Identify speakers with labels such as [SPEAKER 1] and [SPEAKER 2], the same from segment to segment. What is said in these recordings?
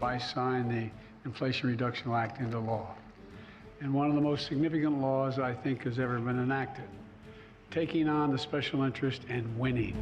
[SPEAKER 1] I signed the Inflation Reduction Act into law. And one of the most significant laws I think has ever been enacted, taking on the special interest and winning.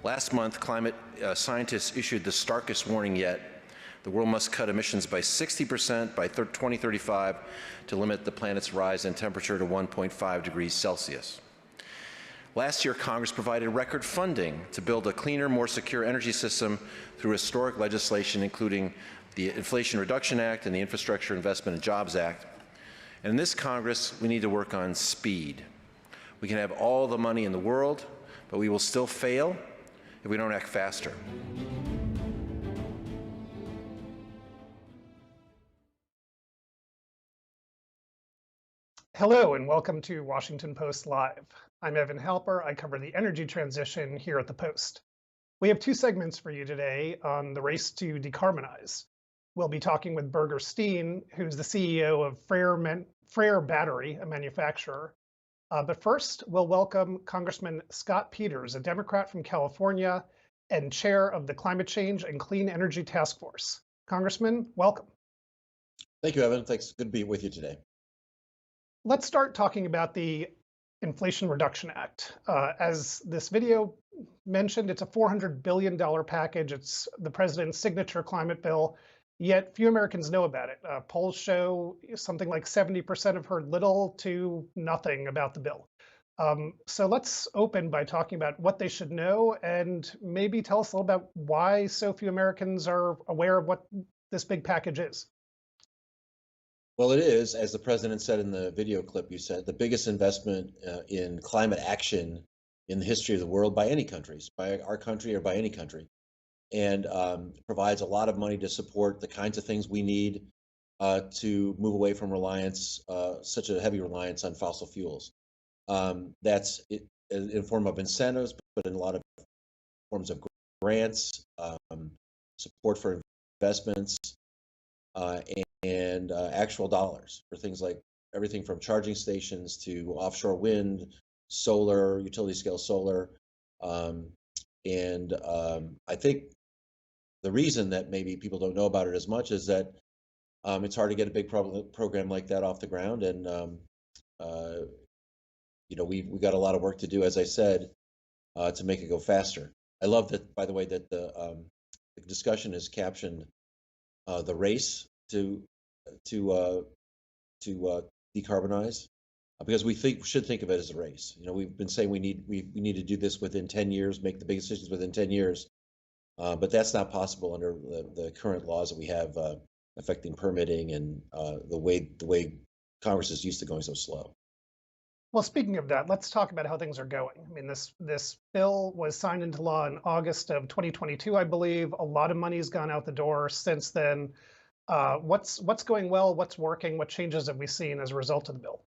[SPEAKER 2] Last month, climate scientists issued the starkest warning yet. The world must cut emissions by 60% by 2035 to limit the planet's rise in temperature to 1.5 degrees Celsius. Last year, Congress provided record funding to build a cleaner, more secure energy system through historic legislation, including the Inflation Reduction Act and the Infrastructure Investment and Jobs Act. And in this Congress, we need to work on speed. We can have all the money in the world, but we will still fail if we don't act faster.
[SPEAKER 3] Hello and welcome to Washington Post Live. I'm Evan Halper. I cover the energy transition here at the Post. We have two segments for you today on the race to decarbonize. We'll be talking with Birger Steen, who's the CEO of Freyr Battery, a manufacturer. But first, we'll welcome Congressman Scott Peters, a Democrat from California and chair of the Climate Change and Clean Energy Task Force. Congressman, welcome.
[SPEAKER 4] Thank you, Evan. Thanks. Good to be with you today.
[SPEAKER 3] Let's start talking about the Inflation Reduction Act. As this video mentioned, it's a $400 billion package. It's the president's signature climate bill, yet few Americans know about it. Polls show something like 70% have heard little to nothing about the bill. So let's open by talking about what they should know and maybe tell us a little about why so few Americans are aware of what this big package is.
[SPEAKER 4] Well, it is, as the president said in the video clip you said, the biggest investment in climate action in the history of the world by any countries, by our country or by any country, and provides a lot of money to support the kinds of things we need to move away from reliance, such a heavy reliance on fossil fuels. That's in the form of incentives, but in a lot of forms of grants, support for investments, and actual dollars for things like everything from charging stations to offshore wind, solar, utility scale solar. I think the reason that maybe people don't know about it as much is that it's hard to get a big program like that off the ground. And, we got a lot of work to do, as I said, to make it go faster. I love that, by the way, that the discussion has captioned the race to decarbonize, because we should think of it as a race. We've been saying we need to do this within 10 years, make the big decisions within 10 years, but that's not possible under the current laws that we have affecting permitting and the way Congress is used to going so slow.
[SPEAKER 3] Well, speaking of that, let's talk about how things are going. I mean, this bill was signed into law in August of 2022, I believe. A lot of money's gone out the door since then. What's going well? What's working? What changes have we seen as a result of the bill?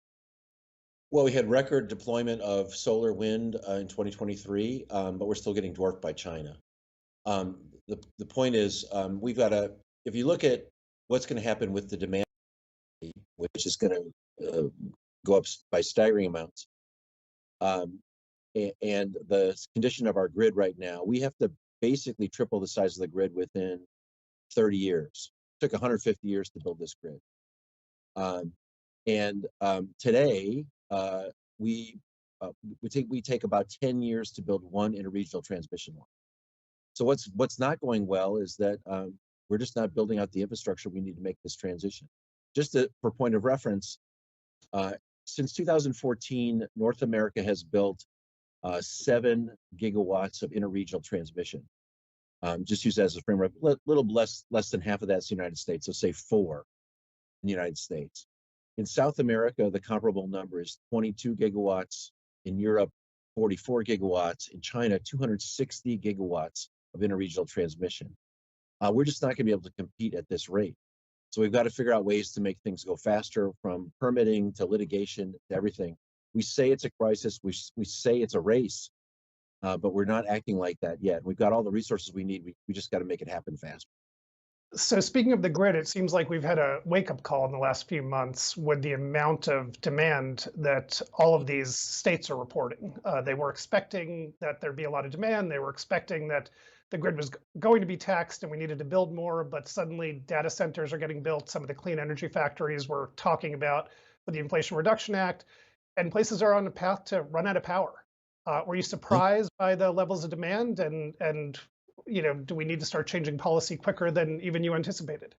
[SPEAKER 4] Well, we had record deployment of solar wind in 2023, but we're still getting dwarfed by China. The point is, we've got to, if you look at what's going to happen with the demand, which is going to go up by staggering amounts, and the condition of our grid right now, we have to basically triple the size of the grid within 30 years. It took 150 years to build this grid. Today, we take about 10 years to build one interregional transmission line. So what's not going well is that we're just not building out the infrastructure we need to make this transition. Just for point of reference, since 2014, North America has built 7 gigawatts of interregional transmission. Just use that as a framework. Little less than half of that's the United States, so say 4 in the United States. In South America, the comparable number is 22 gigawatts. In Europe, 44 gigawatts. In China, 260 gigawatts of interregional transmission. we're just not going to be able to compete at this rate. So we've got to figure out ways to make things go faster, from permitting to litigation to everything. We say it's a crisis. We say it's a race, but we're not acting like that yet. We've got all the resources we need. We just got to make it happen faster.
[SPEAKER 3] So speaking of the grid, it seems like we've had a wake-up call in the last few months with the amount of demand that all of these states are reporting. They were expecting that there'd be a lot of demand. They were expecting that the grid was going to be taxed and we needed to build more, but suddenly data centers are getting built. Some of the clean energy factories we're talking about with the Inflation Reduction Act, and places are on a path to run out of power. Were you surprised by the levels of demand, and do we need to start changing policy quicker than even you anticipated?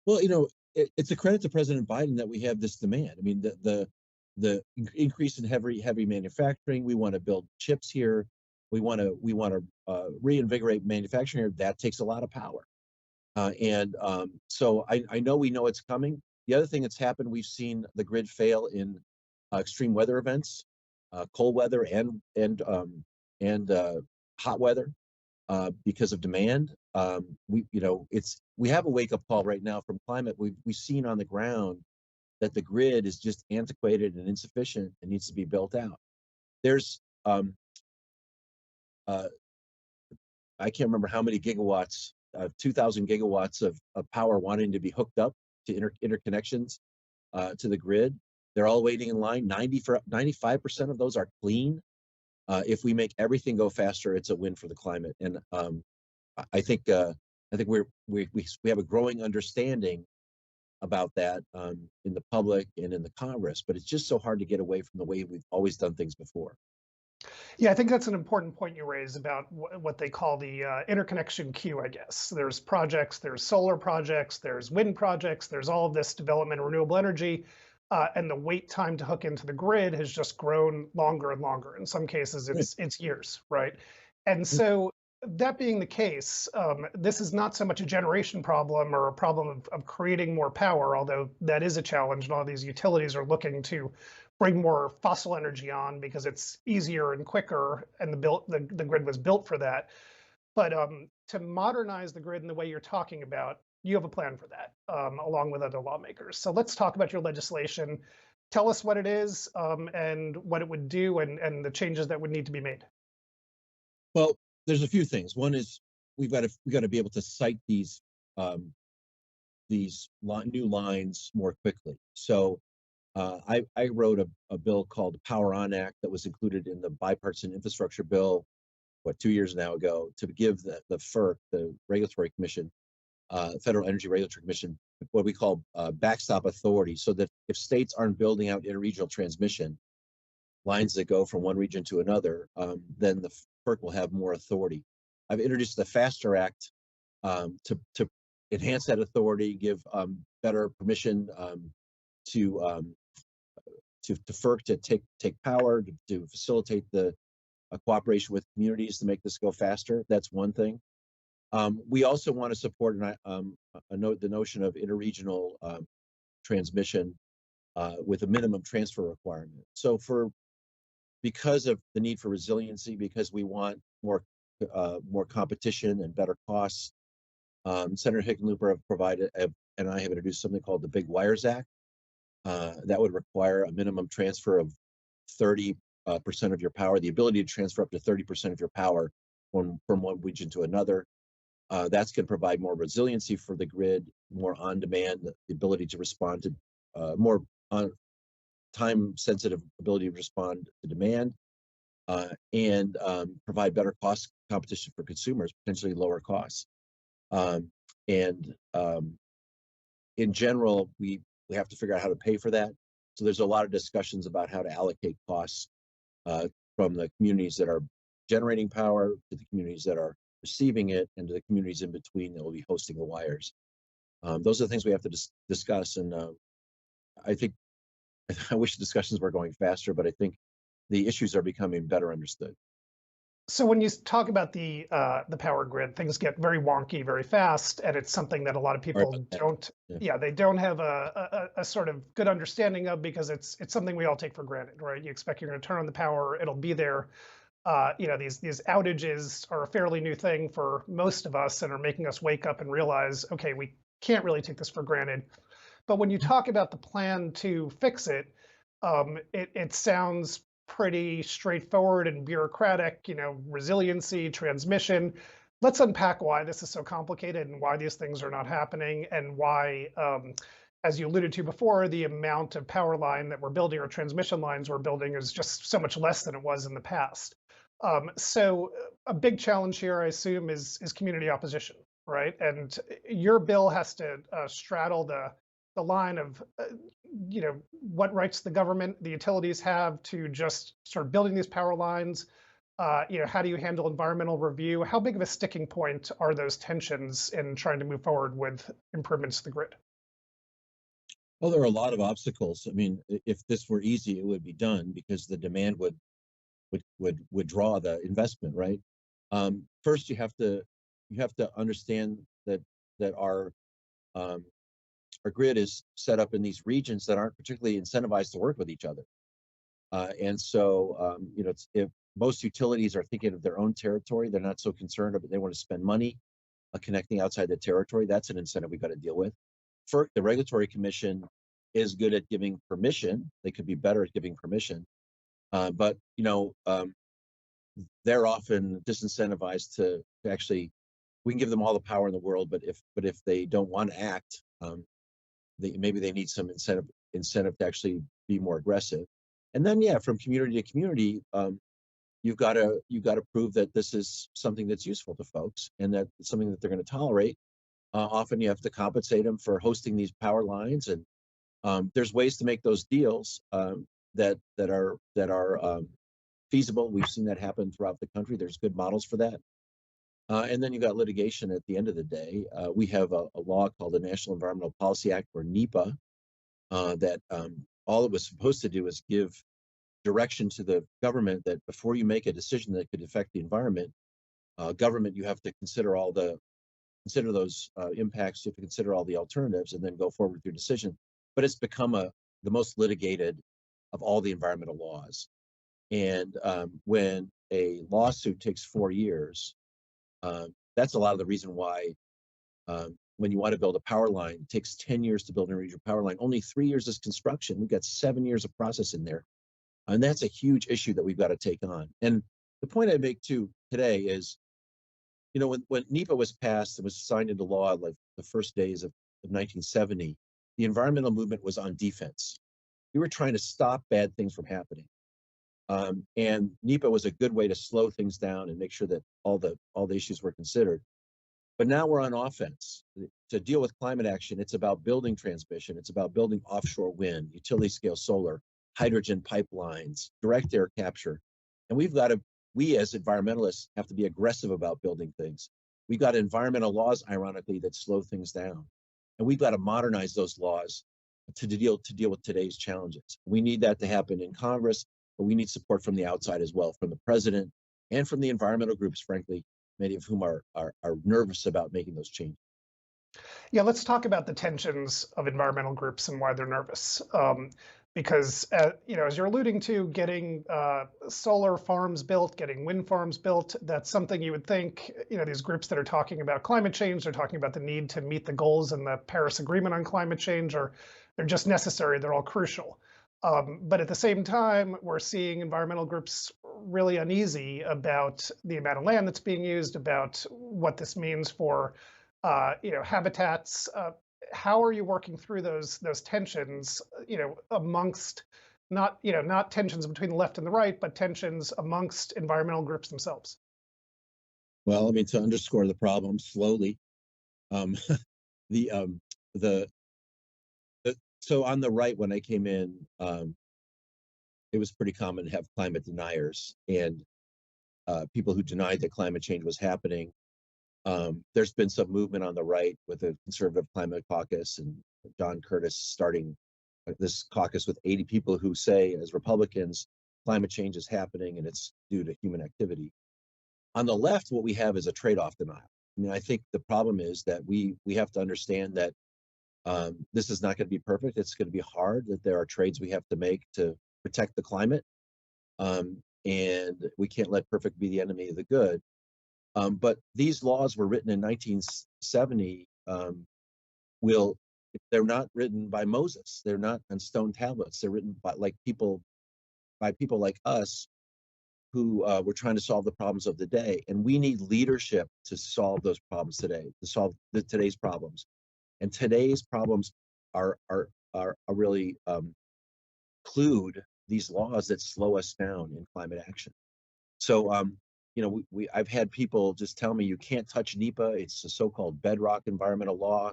[SPEAKER 4] Well, it's a credit to President Biden that we have this demand. I mean, the increase in heavy manufacturing. We want to build chips here. We want to reinvigorate manufacturing here. That takes a lot of power, so I know we know it's coming. The other thing that's happened, we've seen the grid fail in extreme weather events, cold weather and hot weather. Because of demand. We have a wake-up call right now from climate. We've seen on the ground that the grid is just antiquated and insufficient and needs to be built out. There's I can't remember how many gigawatts, 2,000 gigawatts of power wanting to be hooked up to interconnections to the grid. They're all waiting in line. 95% of those are clean. If we make everything go faster, it's a win for the climate. And I think we have a growing understanding about that in the public and in the Congress, but it's just so hard to get away from the way we've always done things before.
[SPEAKER 3] Yeah, I think that's an important point you raise about what they call the interconnection queue, I guess. There's projects, there's solar projects, there's wind projects, there's all of this development of renewable energy. And the wait time to hook into the grid has just grown longer and longer. In some cases, it's years, right? And so that being the case, this is not so much a generation problem or a problem of creating more power, although that is a challenge, and all these utilities are looking to bring more fossil energy on because it's easier and quicker, and the grid was built for that. But to modernize the grid in the way you're talking about, you have a plan for that, along with other lawmakers. So let's talk about your legislation. Tell us what it is and what it would do, and the changes that would need to be made.
[SPEAKER 4] Well, there's a few things. One is we've got to be able to site these new lines more quickly. So I wrote a bill called the Power On Act that was included in the bipartisan infrastructure bill, 2 years now ago, to give the FERC, the Regulatory Commission, Federal Energy Regulatory Commission, what we call backstop authority, so that if states aren't building out interregional transmission lines that go from one region to another, then the FERC will have more authority. I've introduced the FASTER Act to enhance that authority, give better permission to FERC to take power, to facilitate the cooperation with communities to make this go faster. That's one thing. We also want to support the notion of interregional transmission with a minimum transfer requirement. So because of the need for resiliency, because we want more competition and better costs, Senator Hickenlooper and I have introduced something called the Big Wires Act. That would require a minimum transfer of 30% of your power, the ability to transfer up to 30% of your power from one region to another. That's going to provide more resiliency for the grid, more on-demand, the ability to respond to more time-sensitive ability to respond to demand, and provide better cost competition for consumers, potentially lower costs. In general, we have to figure out how to pay for that. So there's a lot of discussions about how to allocate costs from the communities that are generating power to the communities that are receiving it, and to the communities in between that will be hosting the wires. Those are the things we have to discuss, and I wish the discussions were going faster, but I think the issues are becoming better understood.
[SPEAKER 3] So when you talk about the power grid, things get very wonky very fast, and it's something that a lot of people don't. Yeah, they don't have a sort of good understanding of, because it's something we all take for granted, right? You expect you're going to turn on the power, it'll be there. These outages are a fairly new thing for most of us and are making us wake up and realize, okay, we can't really take this for granted. But when you talk about the plan to fix it, it sounds pretty straightforward and bureaucratic, resiliency, transmission. Let's unpack why this is so complicated and why these things are not happening, and why, as you alluded to before, the amount of power line that we're building or transmission lines we're building is just so much less than it was in the past. So a big challenge here, I assume, is community opposition, right? And your bill has to straddle the line of, what rights the government, the utilities have to just start building these power lines. How do you handle environmental review? How big of a sticking point are those tensions in trying to move forward with improvements to the grid?
[SPEAKER 4] Well, there are a lot of obstacles. I mean, if this were easy, it would be done because the demand would draw the investment, right? First, you have to understand that our grid is set up in these regions that aren't particularly incentivized to work with each other, and so if most utilities are thinking of their own territory, they're not so concerned about. They want to spend money connecting outside the territory. That's an incentive we got to deal with. FERC, the regulatory commission, is good at giving permission. They could be better at giving permission, but they're often disincentivized to actually. We can give them all the power in the world, but if they don't want to act, maybe they need some incentive to actually be more aggressive. And then, yeah, from community to community, you've got to prove that this is something that's useful to folks and that it's something that they're going to tolerate. Often you have to compensate them for hosting these power lines, and there's ways to make those deals that are feasible. We've seen that happen throughout the country. There's good models for that. And then you got litigation at the end of the day. We have a law called the National Environmental Policy Act, or NEPA, that all it was supposed to do is give direction to the government that before you make a decision that could affect the environment, government, you have to consider those impacts. You have to consider all the alternatives, and then go forward with your decision. But it's become the most litigated of all the environmental laws. And when a lawsuit takes 4 years, that's a lot of the reason why when you want to build a power line, it takes 10 years to build a regional power line. Only 3 years is construction. We've got 7 years of process in there. And that's a huge issue that we've got to take on. And the point I make too today is, when NEPA was passed and was signed into law, like the first days of 1970, the environmental movement was on defense. We were trying to stop bad things from happening. And NEPA was a good way to slow things down and make sure that all the issues were considered. But now we're on offense. To deal with climate action, it's about building transmission. It's about building offshore wind, utility scale solar, hydrogen pipelines, direct air capture. And we as environmentalists have to be aggressive about building things. We've got environmental laws, ironically, that slow things down. And we've got to modernize those laws to deal with today's challenges. We need that to happen in Congress, but we need support from the outside as well, from the president and from the environmental groups, frankly, many of whom are nervous about making those changes.
[SPEAKER 3] Yeah, let's talk about the tensions of environmental groups and why they're nervous. Because, as you're alluding to, getting solar farms built, getting wind farms built, that's something you would think, these groups that are talking about climate change, they're talking about the need to meet the goals in the Paris Agreement on climate change, or they're just necessary, they're all crucial. But at the same time, we're seeing environmental groups really uneasy about the amount of land that's being used, about what this means for habitats. How are you working through those tensions, amongst not tensions between the left and the right, but tensions amongst environmental groups themselves?
[SPEAKER 4] Well, I mean, to underscore the problem slowly, so on the right, when I came in, it was pretty common to have climate deniers and people who denied that climate change was happening. There's been some movement on the right with the Conservative Climate Caucus and John Curtis starting this caucus with 80 people who say, as Republicans, climate change is happening and it's due to human activity. On the left, what we have is a trade-off denial. I mean, I think the problem is that we have to understand that this is not going to be perfect. It's going to be hard, that there are trades we have to make to protect the climate. and we can't let perfect be the enemy of the good. But these laws were written in 1970. They're not written by Moses. They're not on stone tablets. They're written by people like us who were trying to solve the problems of the day. And we need leadership to solve those problems today, to solve today's problems. And today's problems are really include these laws that slow us down in climate action. So, I've had people just tell me you can't touch NEPA. It's a so-called bedrock environmental law.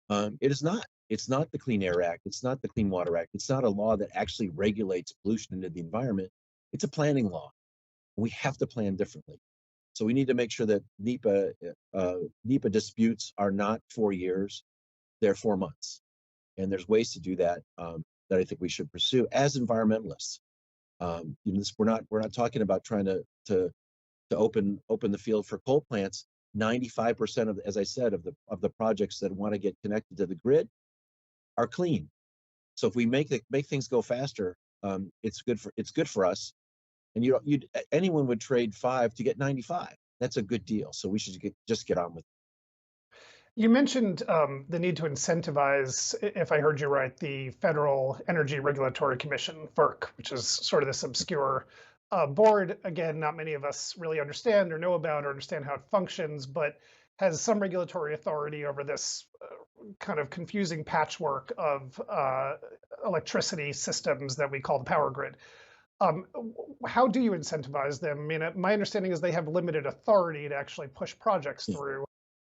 [SPEAKER 4] It is not. It's not the Clean Air Act. It's not the Clean Water Act. It's not a law that actually regulates pollution into the environment. It's a planning law. We have to plan differently. So we need to make sure that NEPA disputes are not 4 years, they're 4 months. And there's ways to do that that I think we should pursue as environmentalists. We're not talking about trying to open the field for coal plants. 95% of, as I said, of the projects that want to get connected to the grid are clean. So if we make things go faster, it's good for us. And anyone would trade 5 to get 95. That's a good deal. So we should just get on with it.
[SPEAKER 3] You mentioned the need to incentivize, if I heard you right, the Federal Energy Regulatory Commission, FERC, which is sort of this obscure board. Again, not many of us really understand or know about or understand how it functions, but has some regulatory authority over this kind of confusing patchwork of electricity systems that we call the power grid. How do you incentivize them? I mean, my understanding is they have limited authority to actually push projects through.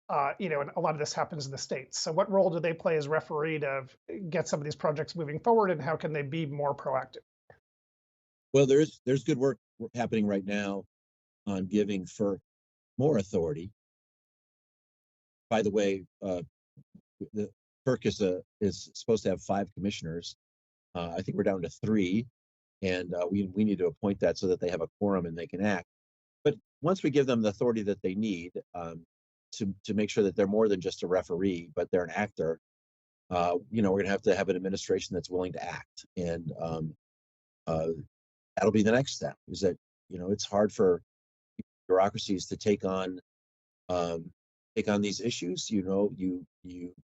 [SPEAKER 3] And a lot of this happens in the States. So what role do they play as referee to get some of these projects moving forward, and how can they be more proactive?
[SPEAKER 4] Well, there's good work happening right now on giving FERC more authority. By the way, the FERC is supposed to have 5 commissioners. I think we're down to 3, and we need to appoint that so that they have a quorum and they can act. But once we give them the authority that they need to make sure that they're more than just a referee, but they're an actor, we're going to have an administration that's willing to act, and that'll be the next step. Is that it's hard for bureaucracies to take on these issues. You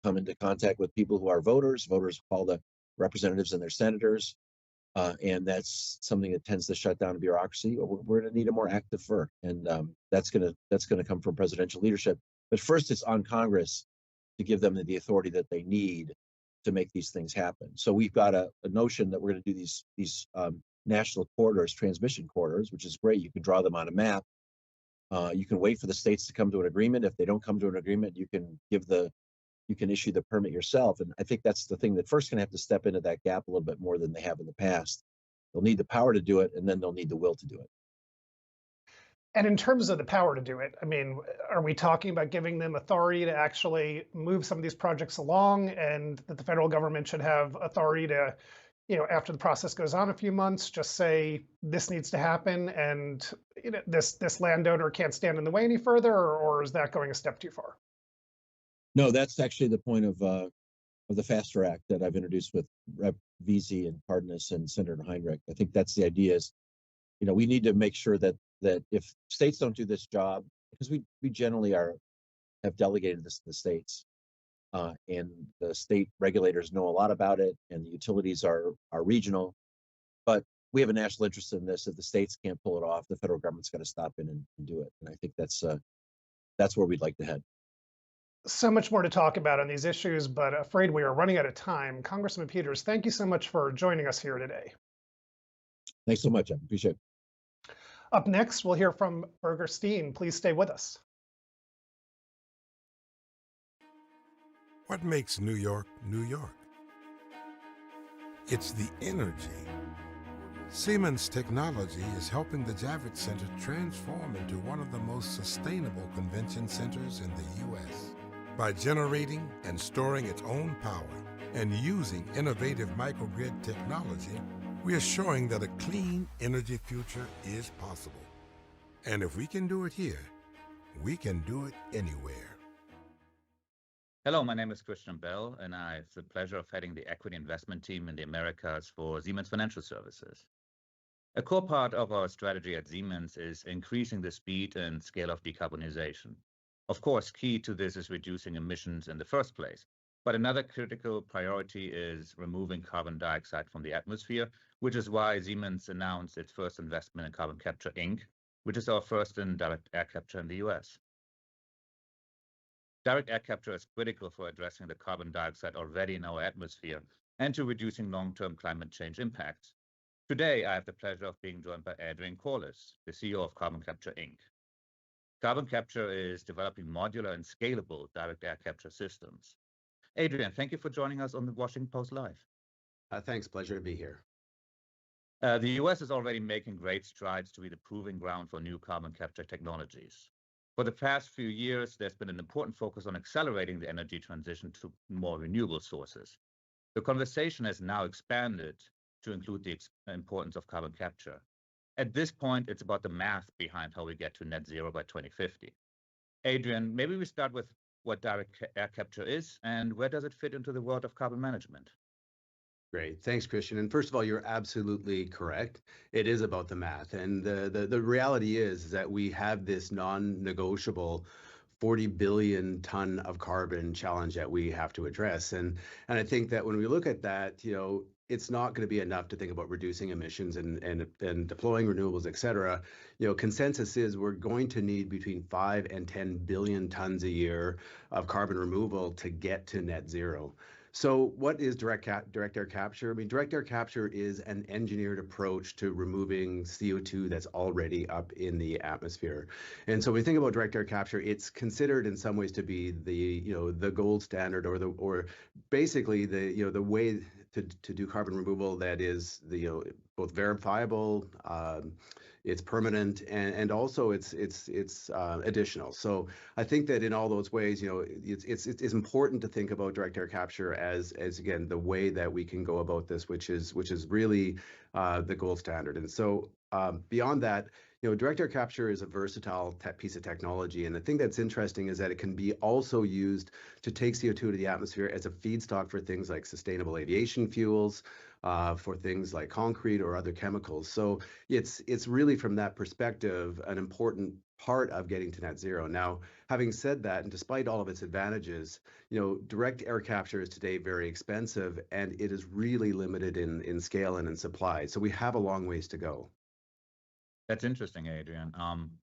[SPEAKER 4] come into contact with people who are voters. Voters call the representatives and their senators, and that's something that tends to shut down bureaucracy. We're going to need a more active FERC, and that's going to come from presidential leadership. But first, it's on Congress to give them the authority that they need to make these things happen. So we've got a notion that we're going to do these national corridors, transmission corridors, which is great. You can draw them on a map. You can wait for the states to come to an agreement. If they don't come to an agreement, you can issue the permit yourself. And I think that's the thing that FERC's going to have to step into that gap a little bit more than they have in the past. They'll need the power to do it, and then they'll need the will to do it.
[SPEAKER 3] And in terms of the power to do it, I mean, are we talking about giving them authority to actually move some of these projects along, and that the federal government should have authority to, after the process goes on a few months, just say this needs to happen, and this landowner can't stand in the way any further, or is that going a step too far?
[SPEAKER 4] No, that's actually the point of the FASTER Act that I've introduced with Rep. Veazey and Cardenas and Senator Heinrich. I think that's the idea is, we need to make sure that if states don't do this job, because we generally have delegated this to the states, and the state regulators know a lot about it, and the utilities are regional, but we have a national interest in this. If the states can't pull it off, the federal government's got to stop in and do it. And I think that's where we'd like to head.
[SPEAKER 3] So much more to talk about on these issues, but afraid we are running out of time. Congressman Peters, thank you so much for joining us here today.
[SPEAKER 4] Thanks so much. I appreciate it.
[SPEAKER 3] Up next, we'll hear from Birger Steen. Please stay with us.
[SPEAKER 5] What makes New York, New York? It's the energy. Siemens technology is helping the Javits Center transform into one of the most sustainable convention centers in the U.S. By generating and storing its own power and using innovative microgrid technology, we are showing that a clean energy future is possible. And if we can do it here, we can do it anywhere.
[SPEAKER 6] Hello, my name is Christian Bell, and I have the pleasure of heading the equity investment team in the Americas for Siemens Financial Services. A core part of our strategy at Siemens is increasing the speed and scale of decarbonization. Of course, key to this is reducing emissions in the first place. But another critical priority is removing carbon dioxide from the atmosphere, which is why Siemens announced its first investment in Carbon Capture Inc., which is our first in direct air capture in the US. Direct air capture is critical for addressing the carbon dioxide already in our atmosphere and to reducing long-term climate change impacts. Today, I have the pleasure of being joined by Adrian Corliss, the CEO of Carbon Capture Inc. Carbon Capture is developing modular and scalable direct air capture systems. Adrian, thank you for joining us on the Washington Post Live.
[SPEAKER 7] Thanks, pleasure to be here.
[SPEAKER 6] The US is already making great strides to be the proving ground for new carbon capture technologies. For the past few years, there's been an important focus on accelerating the energy transition to more renewable sources. The conversation has now expanded to include the importance of carbon capture. At this point, it's about the math behind how we get to net zero by 2050. Adrian, maybe we start with what direct air capture is and where does it fit into the world of carbon management?
[SPEAKER 7] Great. Thanks, Christian. And first of all, you're absolutely correct. It is about the math. And the reality is that we have this non-negotiable 40 billion ton of carbon challenge that we have to address. And I think that when we look at that, it's not going to be enough to think about reducing emissions and deploying renewables, et cetera. Consensus is we're going to need between 5 and 10 billion tons a year of carbon removal to get to net zero. So what is direct air capture? I mean, direct air capture is an engineered approach to removing CO2 that's already up in the atmosphere. And so when we think about direct air capture, it's considered in some ways to be the gold standard or basically the way to do carbon removal that is both verifiable, it's permanent, and also it's additional. So I think that in all those ways, it's important to think about direct air capture as again the way that we can go about this, which is really the gold standard. And so beyond that, direct air capture is a versatile piece of technology. And the thing that's interesting is that it can be also used to take CO2 to the atmosphere as a feedstock for things like sustainable aviation fuels, for things like concrete or other chemicals. So it's really from that perspective an important part of getting to net zero. Now, having said that, and despite all of its advantages, direct air capture is today very expensive and it is really limited in scale and in supply. So we have a long ways to go.
[SPEAKER 6] That's interesting, Adrian.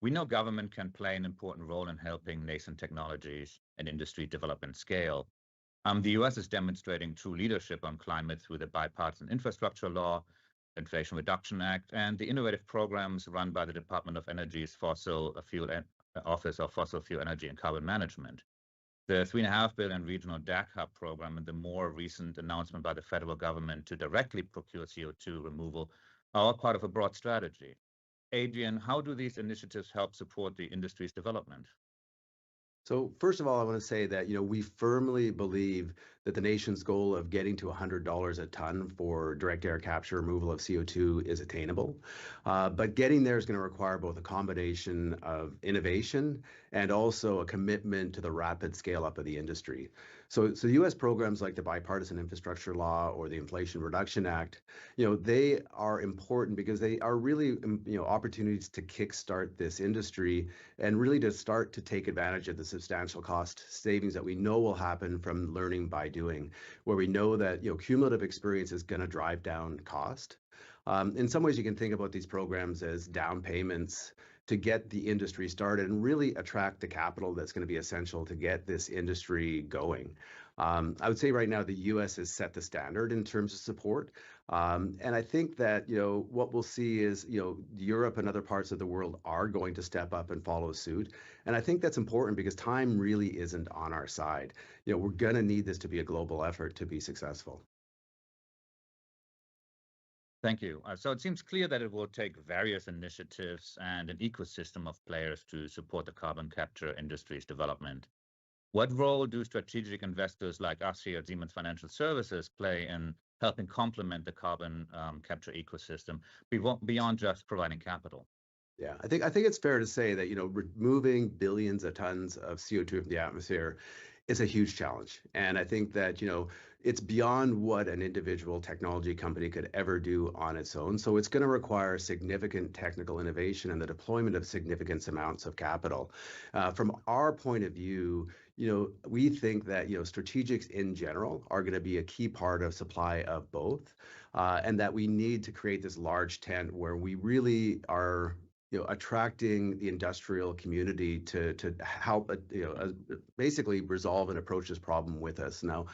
[SPEAKER 6] We know government can play an important role in helping nascent technologies and industry develop and scale. The US is demonstrating true leadership on climate through the bipartisan infrastructure law, Inflation Reduction Act, and the innovative programs run by the Department of Energy's Office of Fossil Fuel Energy and Carbon Management. The $3.5 billion regional DAC hub program and the more recent announcement by the federal government to directly procure CO2 removal are all part of a broad strategy. Adrian, how do these initiatives help support the industry's development?
[SPEAKER 7] So first of all, I want to say that we firmly believe that the nation's goal of getting to $100 a ton for direct air capture removal of CO2 is attainable. But getting there is going to require both a combination of innovation and also a commitment to the rapid scale up of the industry. So U.S. programs like the Bipartisan Infrastructure Law or the Inflation Reduction Act, they are important because they are really opportunities to kickstart this industry and really to start to take advantage of the substantial cost savings that we know will happen from learning by doing, where we know that cumulative experience is going to drive down cost. In some ways, you can think about these programs as down payments to get the industry started and really attract the capital that's going to be essential to get this industry going. I would say right now the U.S. has set the standard in terms of support. And I think that, what we'll see is, Europe and other parts of the world are going to step up and follow suit. And I think that's important because time really isn't on our side. We're going to need this to be a global effort to be successful.
[SPEAKER 6] Thank you. So it seems clear that it will take various initiatives and an ecosystem of players to support the carbon capture industry's development. What role do strategic investors like us here at Siemens Financial Services play in helping complement the carbon capture ecosystem beyond just providing capital?
[SPEAKER 7] Yeah, I think it's fair to say that removing billions of tons of CO2 from the atmosphere is a huge challenge. And I think that it's beyond what an individual technology company could ever do on its own. So it's going to require significant technical innovation and the deployment of significant amounts of capital. From our point of view, we think that strategics in general are going to be a key part of supply of both, and that we need to create this large tent where we really are attracting the industrial community to help basically resolve and approach this problem with us. Now,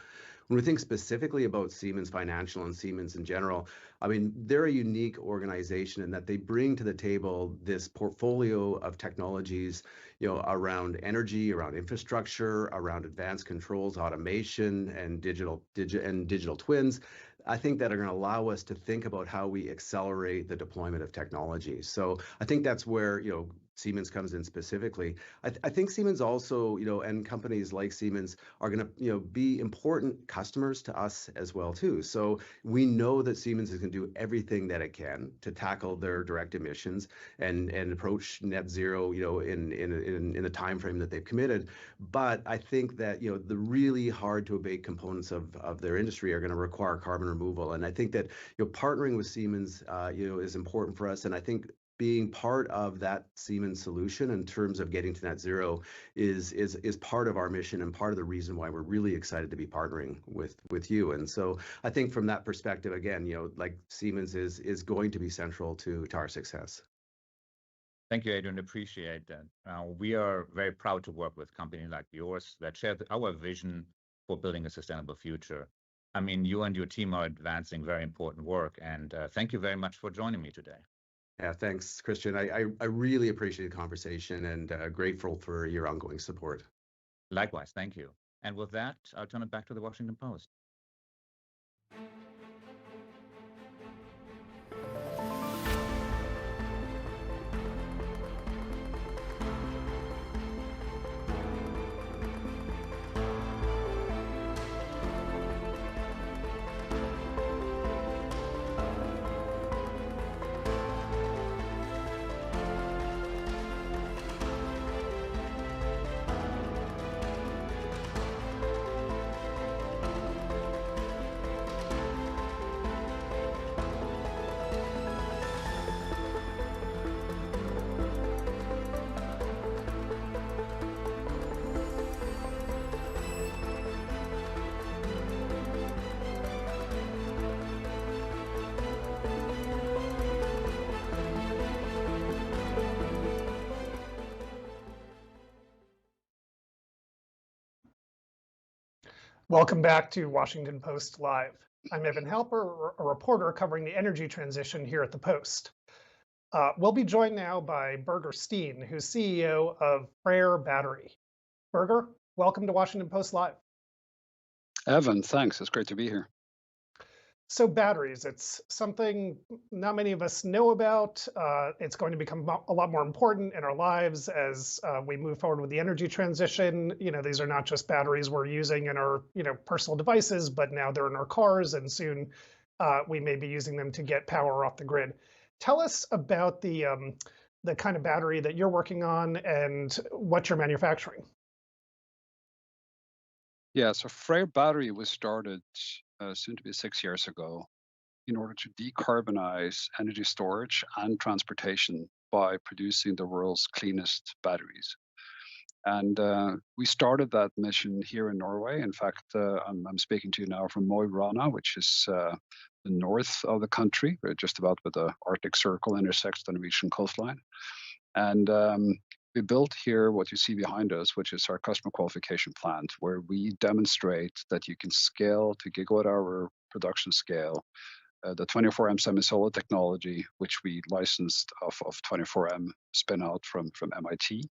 [SPEAKER 7] when we think specifically about Siemens Financial and Siemens in general, I mean, they're a unique organization in that they bring to the table this portfolio of technologies, around energy, around infrastructure, around advanced controls, automation, and digital twins. I think that are going to allow us to think about how we accelerate the deployment of technology. So I think that's where Siemens comes in specifically. I think Siemens also, and companies like Siemens are going to, be important customers to us as well too. So we know that Siemens is going to do everything that it can to tackle their direct emissions and approach net zero, in the time frame that they've committed. But I think that the really hard to abate components of their industry are going to require carbon removal, and I think that partnering with Siemens, is important for us, and I think being part of that Siemens solution in terms of getting to net zero is part of our mission and part of the reason why we're really excited to be partnering with you. And so I think from that perspective, again, like Siemens is going to be central to our success.
[SPEAKER 6] Thank you, Adrian. Appreciate that. We are very proud to work with companies like yours that share our vision for building a sustainable future. I mean, you and your team are advancing very important work, and thank you very much for joining me today.
[SPEAKER 7] Yeah, thanks, Christian. I really appreciate the conversation and grateful for your ongoing support.
[SPEAKER 6] Likewise, thank you. And with that, I'll turn it back to the Washington Post.
[SPEAKER 3] Welcome back to Washington Post Live. I'm Evan Halper, a reporter covering the energy transition here at the Post. We'll be joined now by Birger Steen, who's CEO of Freyr Battery. Birger, welcome to Washington Post Live.
[SPEAKER 8] Evan, thanks. It's great to be here.
[SPEAKER 3] So batteries, it's something not many of us know about. It's going to become a lot more important in our lives as we move forward with the energy transition. These are not just batteries we're using in our personal devices, but now they're in our cars, and soon we may be using them to get power off the grid. Tell us about the kind of battery that you're working on and what you're manufacturing.
[SPEAKER 8] Yeah, so Freyr Battery was started soon to be 6 years ago in order to decarbonize energy storage and transportation by producing the world's cleanest batteries. And we started that mission here in Norway. In fact, I'm speaking to you now from Mo i Rana, which is the north of the country, just about where the Arctic Circle intersects the Norwegian coastline. And we built here what you see behind us, which is our customer qualification plant, where we demonstrate that you can scale to gigawatt-hour production scale the 24M semi-solid technology, which we licensed off of 24M spin-out from MIT.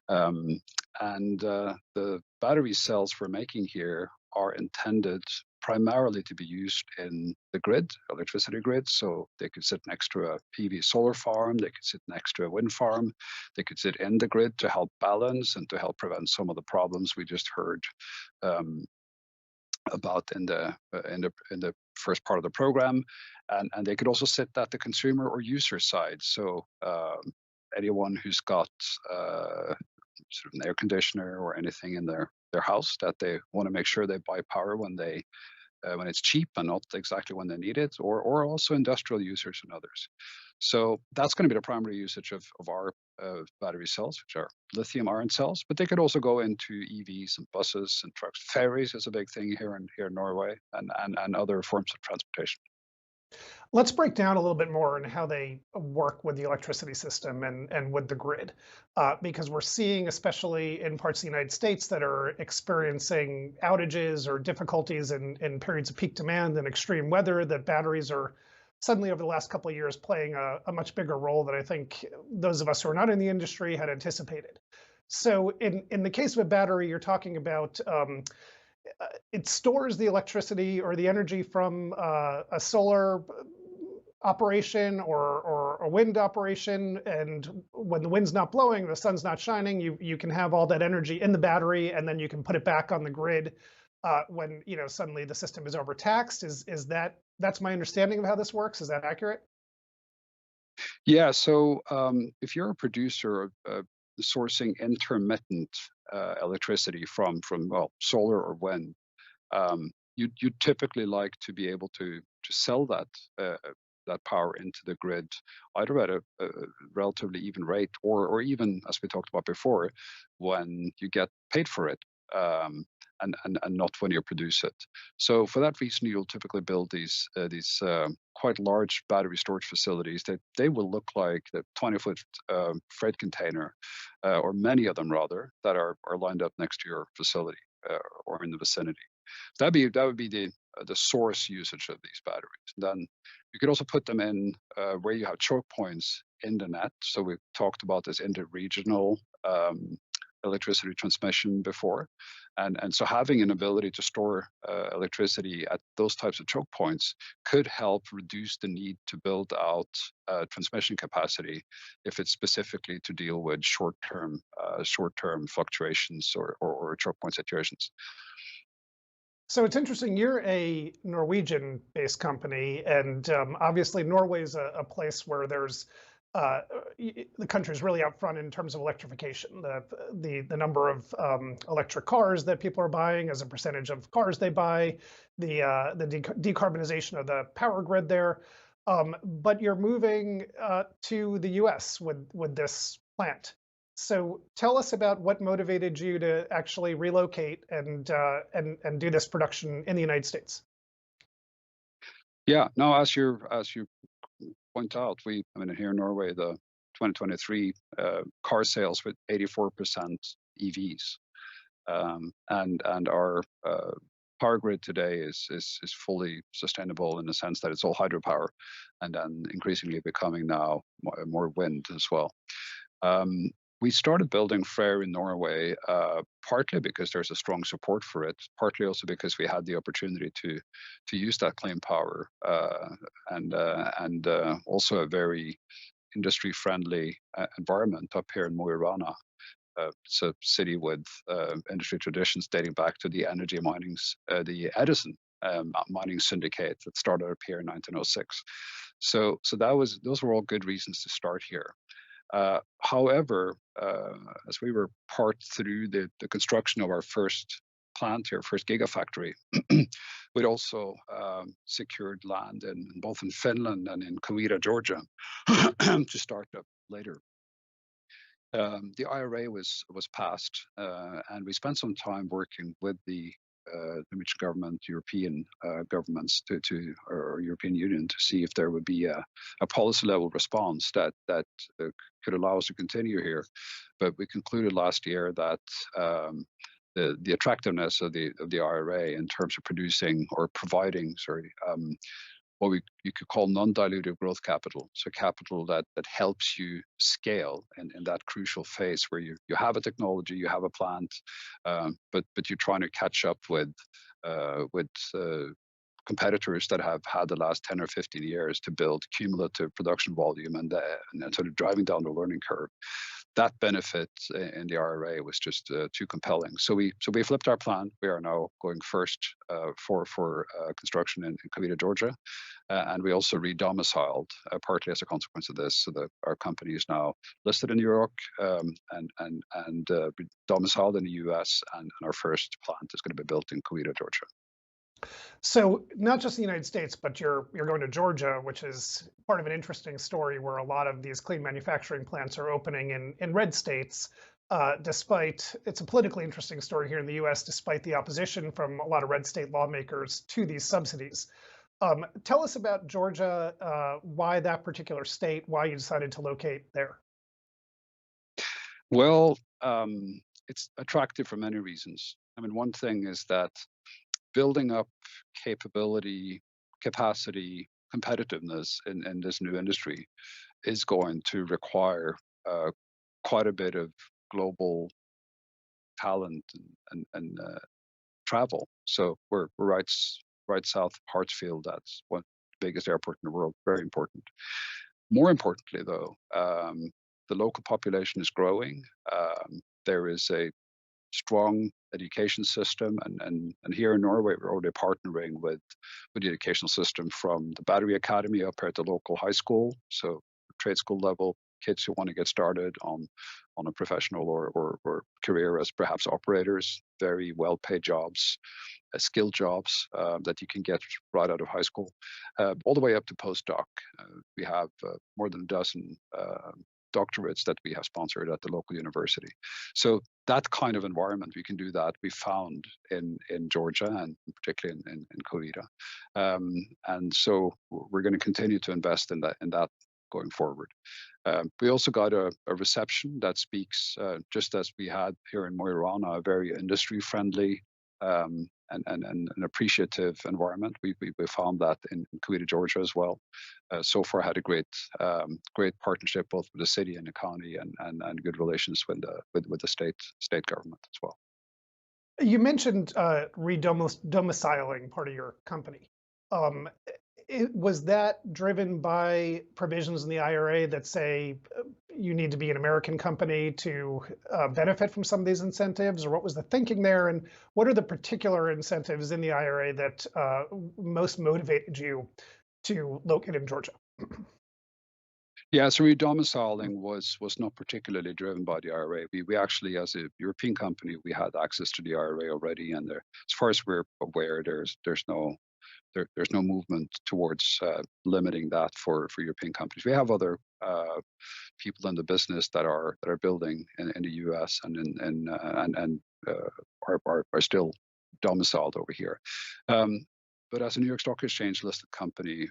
[SPEAKER 8] And the battery cells we're making here are intended primarily to be used in the grid, electricity grid. So they could sit next to a PV solar farm, they could sit next to a wind farm, they could sit in the grid to help balance and to help prevent some of the problems we just heard about in the first part of the program. And they could also sit at the consumer or user side. So anyone who's got sort of an air conditioner or anything in their house that they want to make sure they buy power when they when it's cheap and not exactly when they need it, or also industrial users and others. So that's going to be the primary usage of our battery cells, which are lithium iron cells, but they could also go into EVs and buses and trucks. Ferries is a big thing here in Norway, and other forms of transportation.
[SPEAKER 3] Let's break down a little bit more on how they work with the electricity system and with the grid, because we're seeing, especially in parts of the United States that are experiencing outages or difficulties in periods of peak demand and extreme weather, that batteries are suddenly over the last couple of years playing a much bigger role than I think those of us who are not in the industry had anticipated. So in the case of a battery, you're talking about it stores the electricity or the energy from a solar operation or a wind operation, and when the wind's not blowing, the sun's not shining, you can have all that energy in the battery, and then you can put it back on the grid when suddenly the system is overtaxed. Is that's my understanding of how this works? Is that accurate?
[SPEAKER 8] Yeah. So if you're a producer sourcing intermittent electricity from solar or wind, you typically like to be able to sell that power into the grid, either at a relatively even rate, or even, as we talked about before, when you get paid for it, and not when you produce it. So for that reason, you'll typically build these quite large battery storage facilities. They will look like the 20-foot freight container, or many of them rather, that are lined up next to your facility or in the vicinity. That would be the source usage of these batteries. Then you could also put them in where you have choke points in the net. So we've talked about this interregional electricity transmission before, and so having an ability to store electricity at those types of choke points could help reduce the need to build out transmission capacity if it's specifically to deal with short-term fluctuations or choke point situations.
[SPEAKER 3] So it's interesting, you're a Norwegian-based company, and obviously Norway is a place where there's the country's really out front in terms of electrification. The number of electric cars that people are buying as a percentage of cars they buy, the decarbonization of the power grid there. But you're moving to the U.S. with this plant. So tell us about what motivated you to actually relocate and do this production in the United States.
[SPEAKER 8] Yeah, no, as you point out, here in Norway, the 2023 car sales with 84% EVs, and our power grid today is fully sustainable in the sense that it's all hydropower, and then increasingly becoming now more wind as well. We started building Freyr in Norway partly because there's a strong support for it, partly also because we had the opportunity to use that clean power, and also a very industry-friendly environment up here in Mo i Rana. It's a city with industry traditions dating back to the the Edison mining syndicate that started up here in 1906. So those were all good reasons to start here. However, as we were part through the construction of our first plant here, first gigafactory, we'd also secured land both in Finland and in Kawira, Georgia, to start up later. The IRA was passed, and we spent some time working with the Norwegian government, European governments, or European Union, to see if there would be a policy level response that could allow us to continue here. But we concluded last year that the attractiveness of the IRA in terms of producing or providing, what you could call non-dilutive growth capital, so capital that helps you scale in that crucial phase where you have a technology, you have a plant, but you're trying to catch up with competitors that have had the last 10 or 15 years to build cumulative production volume and sort of driving down the learning curve. That benefit in the IRA was just too compelling. So we flipped our plan. We are now going first for construction in Kawira, Georgia, and we also re-domiciled partly as a consequence of this. So that our company is now listed in New York and domiciled in the U.S. and our first plant is going to be built in Kawira, Georgia.
[SPEAKER 3] So not just the United States, but you're going to Georgia, which is part of an interesting story where a lot of these clean manufacturing plants are opening in red states. Despite it's a politically interesting story here in the U.S., despite the opposition from a lot of red state lawmakers to these subsidies. Tell us about Georgia, why that particular state, why you decided to locate there.
[SPEAKER 8] Well, it's attractive for many reasons. I mean, one thing is that building up capability, capacity, competitiveness in this new industry is going to require quite a bit of global talent and travel. So we're right south of Hartsfield. That's one of the biggest airport in the world. Very important. More importantly, though, the local population is growing. There is a strong education system, and here in Norway, we're already partnering with the educational system from the Battery Academy up here at the local high school. So trade school level kids who want to get started on a professional or career as perhaps operators, very well-paid jobs, skilled jobs that you can get right out of high school, all the way up to postdoc. We have more than a dozen doctorates that we have sponsored at the local university. So that kind of environment, we can do that. We found in Georgia and particularly in Korea, and so we're going to continue to invest in that going forward. We also got a reception that speaks, just as we had here in Mo i Rana, a very industry-friendly and an appreciative environment. We found that in Kuwait, Georgia as well. So far had a great partnership both with the city and the county, and good relations with the state government as well.
[SPEAKER 3] You mentioned redomiciling part of your company. Was that driven by provisions in the IRA that say you need to be an American company to benefit from some of these incentives, or what was the thinking there? And what are the particular incentives in the IRA that most motivated you to locate in Georgia?
[SPEAKER 8] Yeah, so redomiciling was not particularly driven by the IRA. We actually, as a European company, we had access to the IRA already, and there, as far as we're aware, there's no movement towards limiting that for European companies. We have other people in the business that are building in the U.S. and are still domiciled over here. But as a New York Stock Exchange listed company,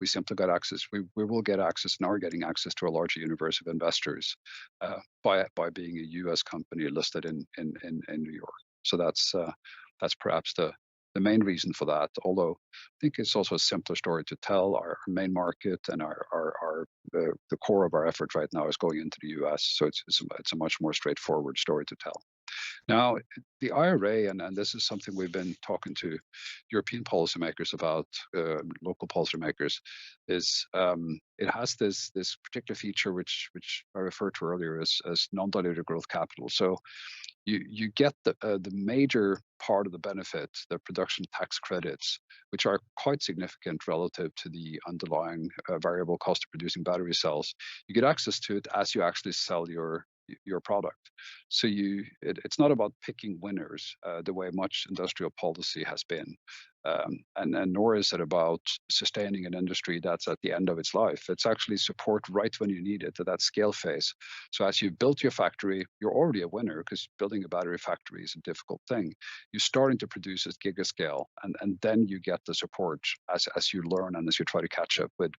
[SPEAKER 8] we simply got access. We will get access and are getting access to a larger universe of investors by being a U.S. company listed in New York. So that's perhaps the main reason for that. Although I think it's also a simpler story to tell. Our main market and the core of our effort right now is going into the U.S. So it's a much more straightforward story to tell. Now, the IRA, and this is something we've been talking to European policymakers about, local policymakers, is it has this particular feature which I referred to earlier as non-dilutive growth capital. So you get the major part of the benefit, the production tax credits, which are quite significant relative to the underlying variable cost of producing battery cells. You get access to it as you actually sell your product. So it's not about picking winners the way much industrial policy has been, and nor is it about sustaining an industry that's at the end of its life. It's actually support right when you need it at that scale phase. So as you've built your factory, you're already a winner, because building a battery factory is a difficult thing. You're starting to produce at gigascale, and then you get the support as you learn and as you try to catch up with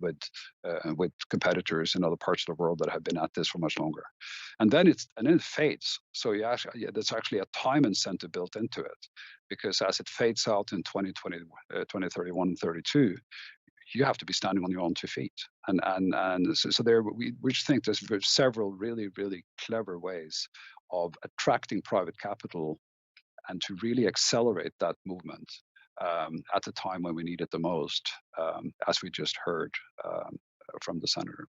[SPEAKER 8] competitors in other parts of the world that have been at this for much longer. And then it fades. So there's actually a time incentive built into it, because as it fades out in 2020, 2031, and 32, you have to be standing on your own 2 feet. And so there, we just think there's several really, really clever ways of attracting private capital and to really accelerate that movement at the time when we need it the most, as we just heard from the senator.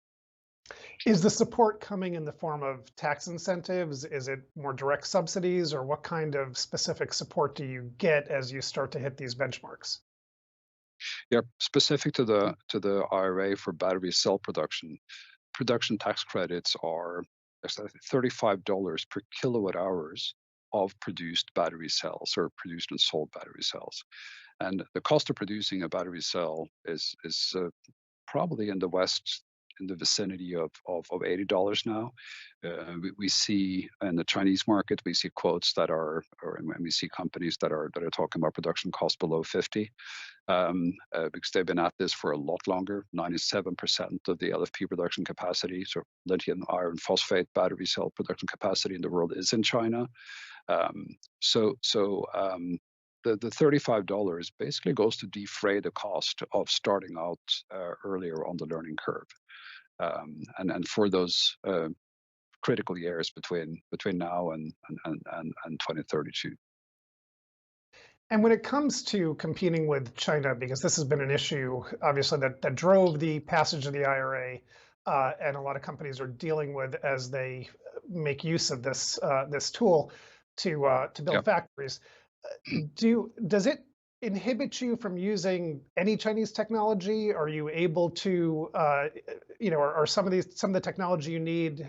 [SPEAKER 3] Is the support coming in the form of tax incentives? Is it more direct subsidies, or what kind of specific support do you get as you start to hit these benchmarks?
[SPEAKER 8] Yeah, specific to the IRA for battery cell production tax credits are $35 per kilowatt hours of produced battery cells, or produced and sold battery cells. And the cost of producing a battery cell is probably in the West in the vicinity of $80 now. We see in the Chinese market, we see quotes that are, and we see companies that are talking about production costs below 50, because they've been at this for a lot longer. 97% of the LFP production capacity, so lithium iron phosphate battery cell production capacity in the world is in China. The $35 basically goes to defray the cost of starting out earlier on the learning curve, and for those critical years between now and 2032.
[SPEAKER 3] And when it comes to competing with China, because this has been an issue, obviously, that drove the passage of the IRA, and a lot of companies are dealing with as they make use of this tool to build factories. Does it inhibit you from using any Chinese technology? Are you able to, are some of the technology you need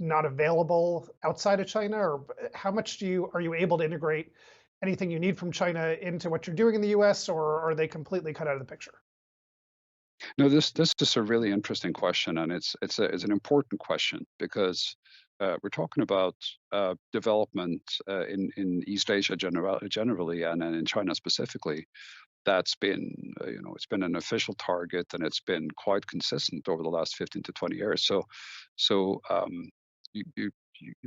[SPEAKER 3] not available outside of China, or how much are you able to integrate anything you need from China into what you're doing in the US, or are they completely cut out of the picture?
[SPEAKER 8] No, this is a really interesting question, and it's an important question because we're talking about development in East Asia generally, and in China specifically. That's been, it's been an official target, and it's been quite consistent over the last 15 to 20 years. So you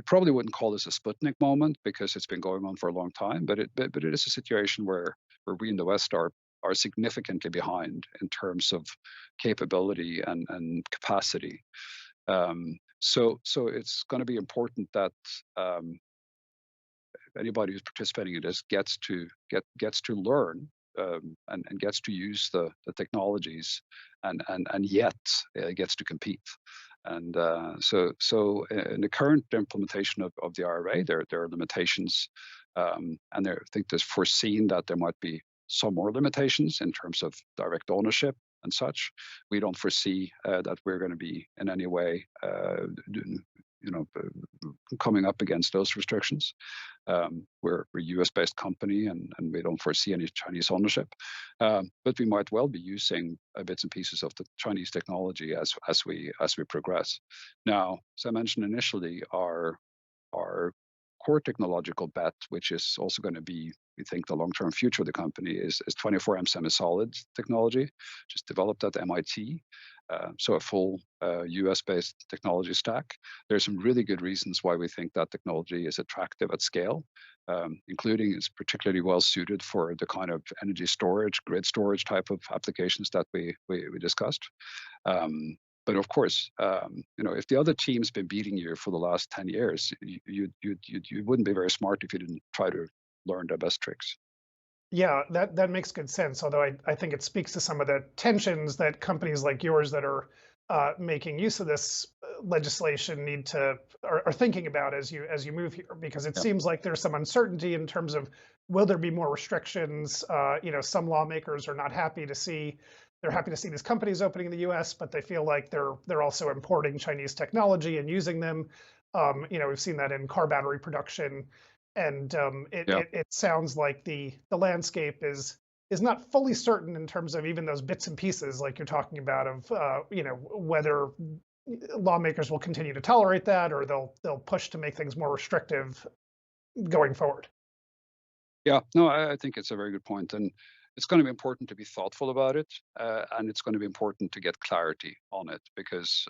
[SPEAKER 8] probably wouldn't call this a Sputnik moment because it's been going on for a long time, but it is a situation where we in the West are significantly behind in terms of capability and capacity. So it's going to be important that anybody who's participating in this gets to learn and gets to use the technologies, and yet gets to compete. And so in the current implementation of the IRA, there are limitations, and I think there's foreseen that there might be some more limitations in terms of direct ownership and such. We don't foresee that we're going to be in any way, coming up against those restrictions. We're a US-based company, and we don't foresee any Chinese ownership, but we might well be using bits and pieces of the Chinese technology as we progress. Now, as I mentioned initially, our core technological bet, which is also going to be, we think, the long-term future of the company, is 24M semi-solid technology, just developed at MIT. So a full US-based technology stack. There's some really good reasons why we think that technology is attractive at scale, including it's particularly well suited for the kind of energy storage, grid storage type of applications that we discussed. But of course, if the other team's been beating you for the last 10 years, you wouldn't be very smart if you didn't try to learn their best tricks.
[SPEAKER 3] Yeah, that makes good sense. Although I think it speaks to some of the tensions that companies like yours that are making use of this legislation are thinking about as you move here, because it seems like there's some uncertainty in terms of, will there be more restrictions? Some lawmakers are not happy to see. They're happy to see these companies opening in the U.S., but they feel like they're also importing Chinese technology and using them. We've seen that in car battery production, and it sounds like the landscape is not fully certain in terms of even those bits and pieces like you're talking about of whether lawmakers will continue to tolerate that, or they'll push to make things more restrictive going forward.
[SPEAKER 8] Yeah, no, I think it's a very good point, and it's going to be important to be thoughtful about it, and it's going to be important to get clarity on it, because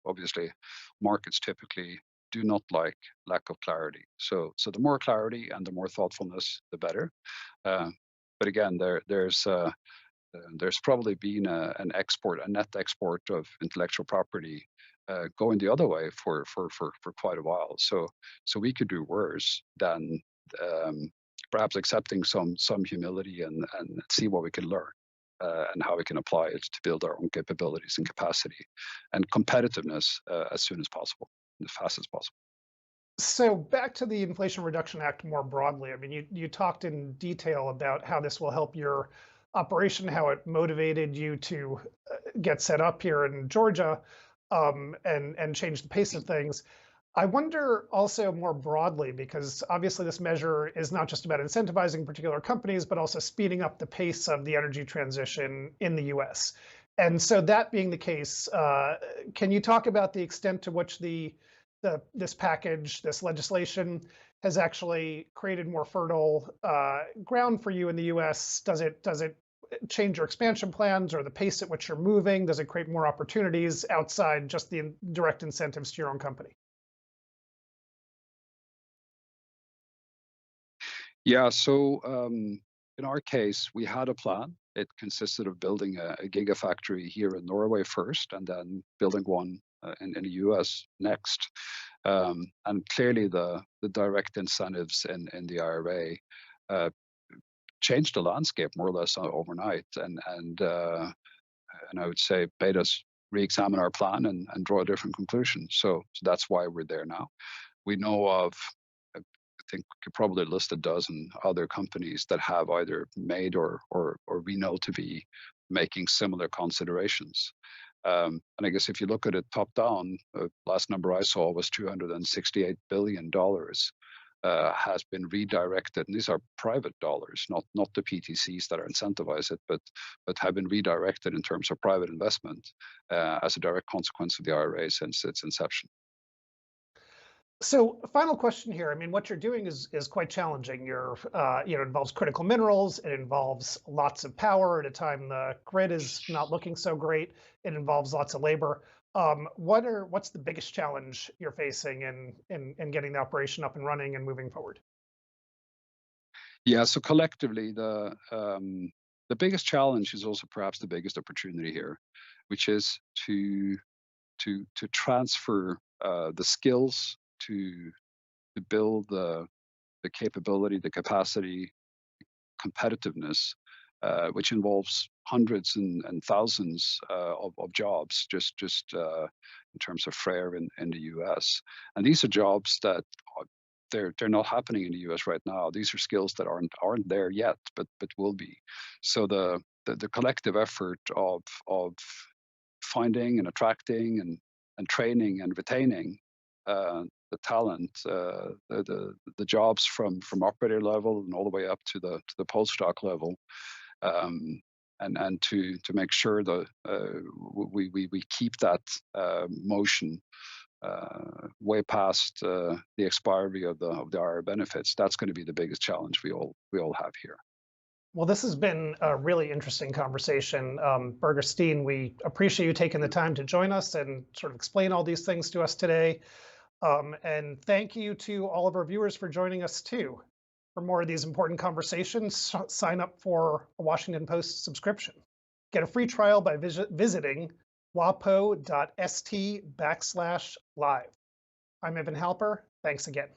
[SPEAKER 8] obviously markets typically do not like lack of clarity. So the more clarity and the more thoughtfulness, the better. But again, there's probably been a net export of intellectual property going the other way for quite a while. So we could do worse than perhaps accepting some humility and see what we can learn and how we can apply it to build our own capabilities and capacity and competitiveness as soon as possible, as fast as possible.
[SPEAKER 3] So back to the Inflation Reduction Act more broadly. I mean, you talked in detail about how this will help your operation, how it motivated you to get set up here in Georgia, and change the pace of things. I wonder also more broadly, because obviously this measure is not just about incentivizing particular companies, but also speeding up the pace of the energy transition in the US. And so that being the case, can you talk about the extent to which this package, this legislation, has actually created more fertile ground for you in the US? Does it change your expansion plans or the pace at which you're moving? Does it create more opportunities outside just the direct incentives to your own company?
[SPEAKER 8] Yeah, so in our case, we had a plan. It consisted of building a gigafactory here in Norway first, and then building one in the US next. And clearly, the direct incentives in the IRA changed the landscape more or less overnight, and I would say made us re-examine our plan and draw a different conclusion. So that's why we're there now. We know of, I think we could probably list a dozen other companies that have either made or we know to be making similar considerations. And I guess if you look at it top down, last number I saw was $268 billion has been redirected. And these are private dollars, not the PTCs that are incentivize it, but have been redirected in terms of private investment as a direct consequence of the IRA since its inception.
[SPEAKER 3] So, final question here. I mean, what you're doing is quite challenging. It involves critical minerals. It involves lots of power at a time the grid is not looking so great. It involves lots of labor. What's the biggest challenge you're facing in getting the operation up and running and moving forward?
[SPEAKER 8] Yeah. So collectively, the biggest challenge is also perhaps the biggest opportunity here, which is to transfer the skills to build the capability, the capacity, competitiveness, which involves hundreds and thousands of jobs just in terms of Freyr in the US. And these are jobs that they're not happening in the US right now. These are skills that aren't there yet, but will be. So the collective effort of finding and attracting and training and retaining the talent, the jobs from operator level and all the way up to the postdoc level, and to make sure that we keep that motion way past the expiry of the IRA benefits. That's going to be the biggest challenge we all have here.
[SPEAKER 3] Well, this has been a really interesting conversation. Birger Steen, we appreciate you taking the time to join us and sort of explain all these things to us today. And thank you to all of our viewers for joining us too. For more of these important conversations, sign up for a Washington Post subscription. Get a free trial by visiting wapo.st/live. I'm Evan Halper. Thanks again.